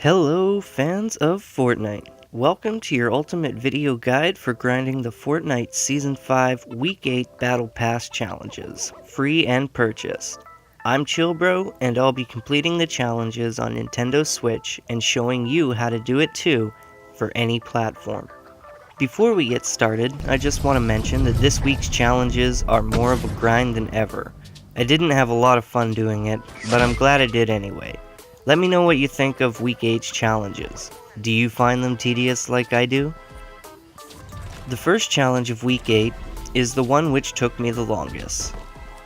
Hello fans of Fortnite. Welcome to your ultimate video guide for grinding the Fortnite Season 5 Week 8 Battle Pass challenges, free and purchased. I'm Chillbro and I'll be completing the challenges on Nintendo Switch and showing you how to do it too for any platform. Before we get started, I just want to mention that this week's challenges are more of a grind than ever. I didn't have a lot of fun doing it, but I'm glad I did anyway. Let me know what you think of Week 8's challenges. Do you find them tedious like I do? The first challenge of Week 8 is the one which took me the longest.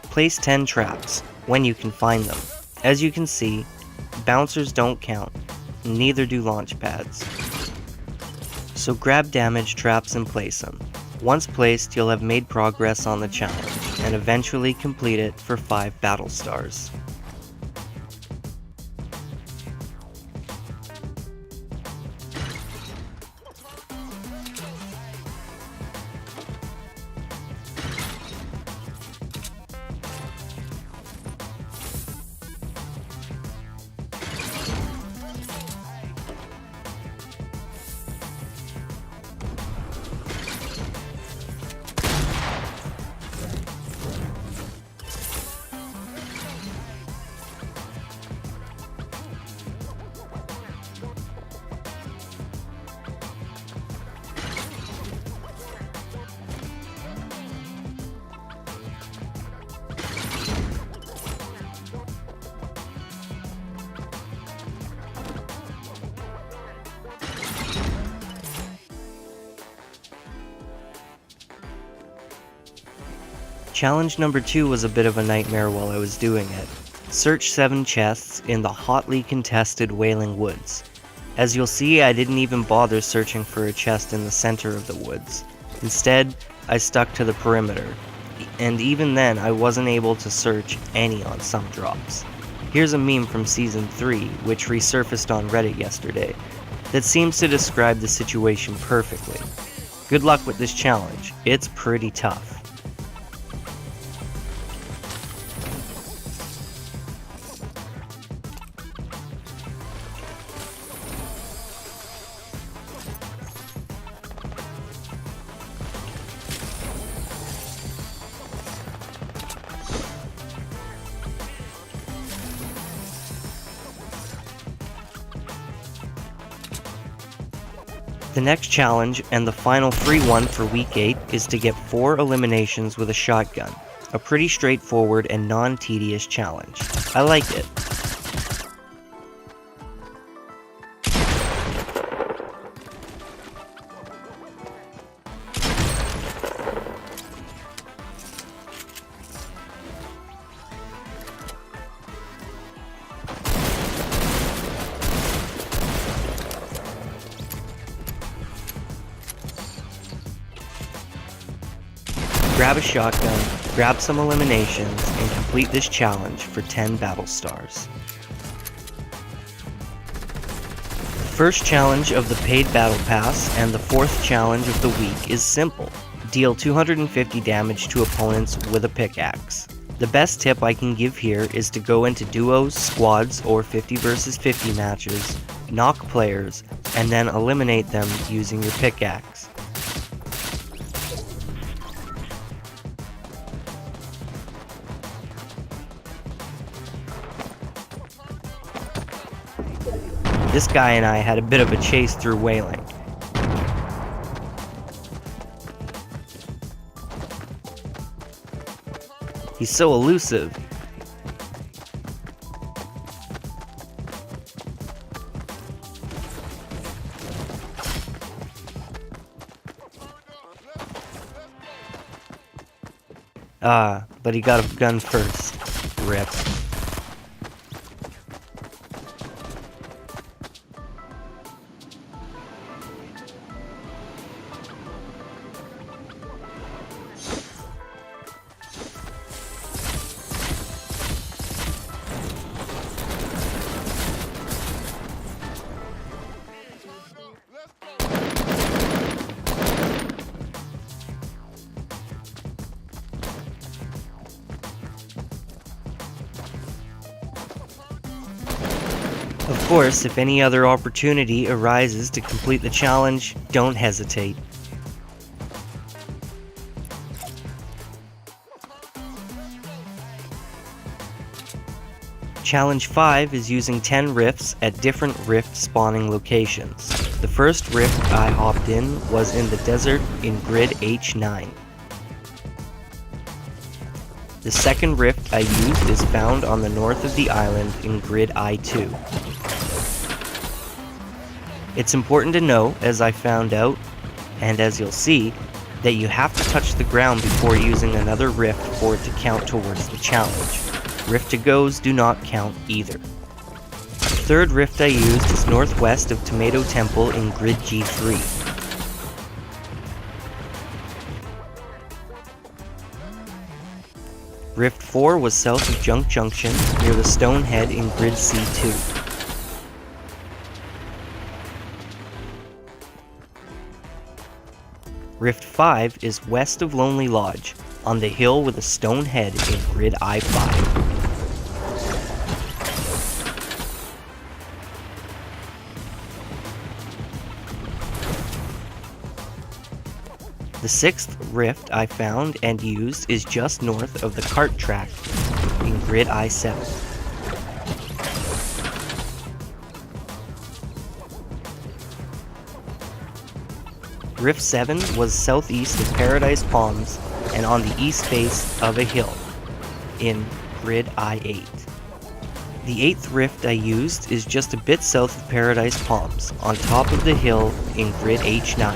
Place 10 traps, when you can find them. As you can see, bouncers don't count, neither do launch pads. So grab damage traps and place them. Once placed, you'll have made progress on the challenge, and eventually complete it for 5 Battlestars. Challenge number 2 was a bit of a nightmare while I was doing it. Search 7 chests in the hotly contested Wailing Woods. As you'll see, I didn't even bother searching for a chest in the center of the woods. Instead, I stuck to the perimeter, and even then I wasn't able to search any on some drops. Here's a meme from Season 3, which resurfaced on Reddit yesterday, that seems to describe the situation perfectly. Good luck with this challenge, it's pretty tough. The next challenge, and the final free one for Week 8, is to get 4 eliminations with a shotgun. A pretty straightforward and non-tedious challenge. I like it. Grab a shotgun, grab some eliminations, and complete this challenge for 10 Battlestars. The first challenge of the paid Battle Pass and the fourth challenge of the week is simple. Deal 250 damage to opponents with a pickaxe. The best tip I can give here is to go into duos, squads, or 50 versus 50 matches, knock players, and then eliminate them using your pickaxe. This guy and I had a bit of a chase through Wailing. He's so elusive. But he got a gun first. Rip. course, if any other opportunity arises to complete the challenge, don't hesitate. Challenge 5 is using 10 rifts at different rift spawning locations. The first rift I hopped in was in the desert in grid H9. The second rift I used is found on the north of the island in grid I2. It's important to know, as I found out, and as you'll see, that you have to touch the ground before using another rift for it to count towards the challenge. Rift to goes do not count either. The third rift I used is northwest of Tomato Temple in grid G3. Rift 4 was south of Junk Junction near the Stone Head in grid C2. Rift 5 is west of Lonely Lodge, on the hill with a stone head in grid I5. The sixth rift I found and used is just north of the cart track in grid I7. Rift 7 was southeast of Paradise Palms and on the east face of a hill in grid I8. The eighth rift I used is just a bit south of Paradise Palms, on top of the hill in grid H9.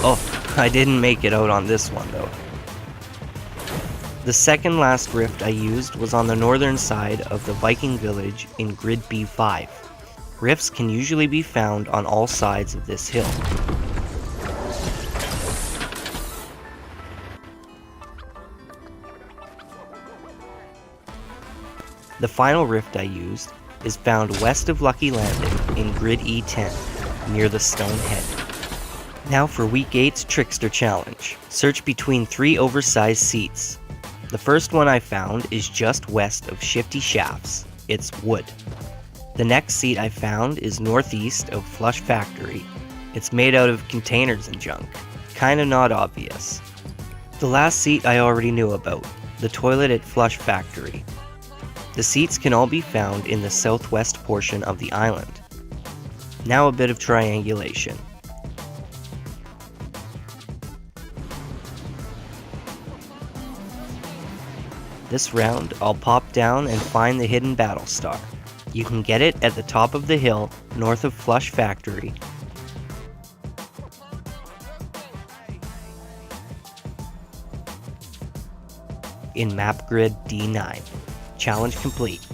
Oh, I didn't make it out on this one though. The second last rift I used was on the northern side of the Viking village in grid B5. Rifts can usually be found on all sides of this hill. The final rift I used is found west of Lucky Landing in grid E10, near the Stone Head. Now for Week 8's Trickster Challenge. Search between 3 oversized seats. The first one I found is just west of Shifty Shafts. It's wood. The next seat I found is northeast of Flush Factory. It's made out of containers and junk. Kinda not obvious. The last seat I already knew about, the toilet at Flush Factory. The seats can all be found in the southwest portion of the island. Now a bit of triangulation. This round, I'll pop down and find the hidden Battlestar. You can get it at the top of the hill, north of Flush Factory. In map grid D9. Challenge complete.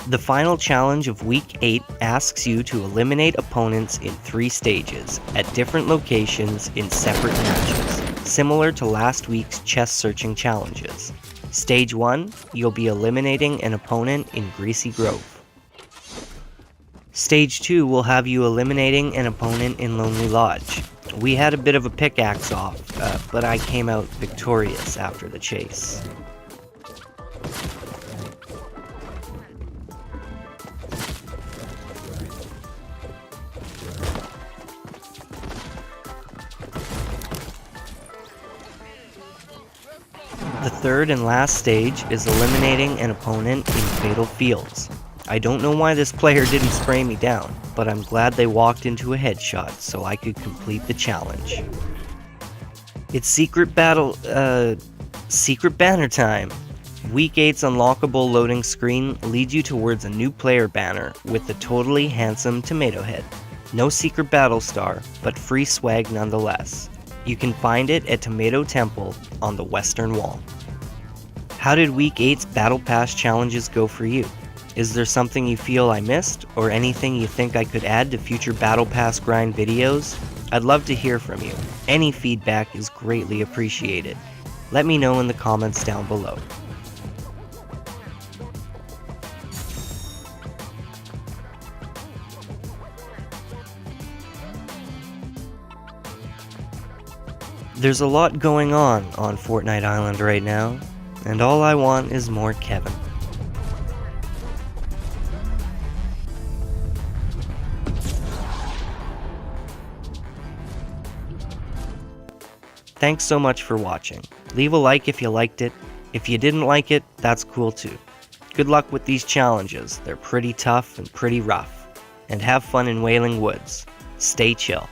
The final challenge of Week 8 asks you to eliminate opponents in 3 stages, at different locations in separate matches, similar to last week's chest searching challenges. Stage 1, you'll be eliminating an opponent in Greasy Grove. Stage 2 will have you eliminating an opponent in Lonely Lodge. We had a bit of a pickaxe off, but I came out victorious after the chase. The third and last stage is eliminating an opponent in Fatal Fields. I don't know why this player didn't spray me down, but I'm glad they walked into a headshot so I could complete the challenge. It's secret banner time! Week 8's unlockable loading screen leads you towards a new player banner with the totally handsome Tomato Head. No secret Battlestar, but free swag nonetheless. You can find it at Tomato Temple on the western wall. How did Week 8's Battle Pass challenges go for you? Is there something you feel I missed, or anything you think I could add to future Battle Pass grind videos? I'd love to hear from you. Any feedback is greatly appreciated. Let me know in the comments down below. There's a lot going on Fortnite Island right now, and all I want is more Kevin. Thanks so much for watching. Leave a like if you liked it. If you didn't like it, that's cool too. Good luck with these challenges. They're pretty tough and pretty rough. And have fun in Wailing Woods. Stay chill.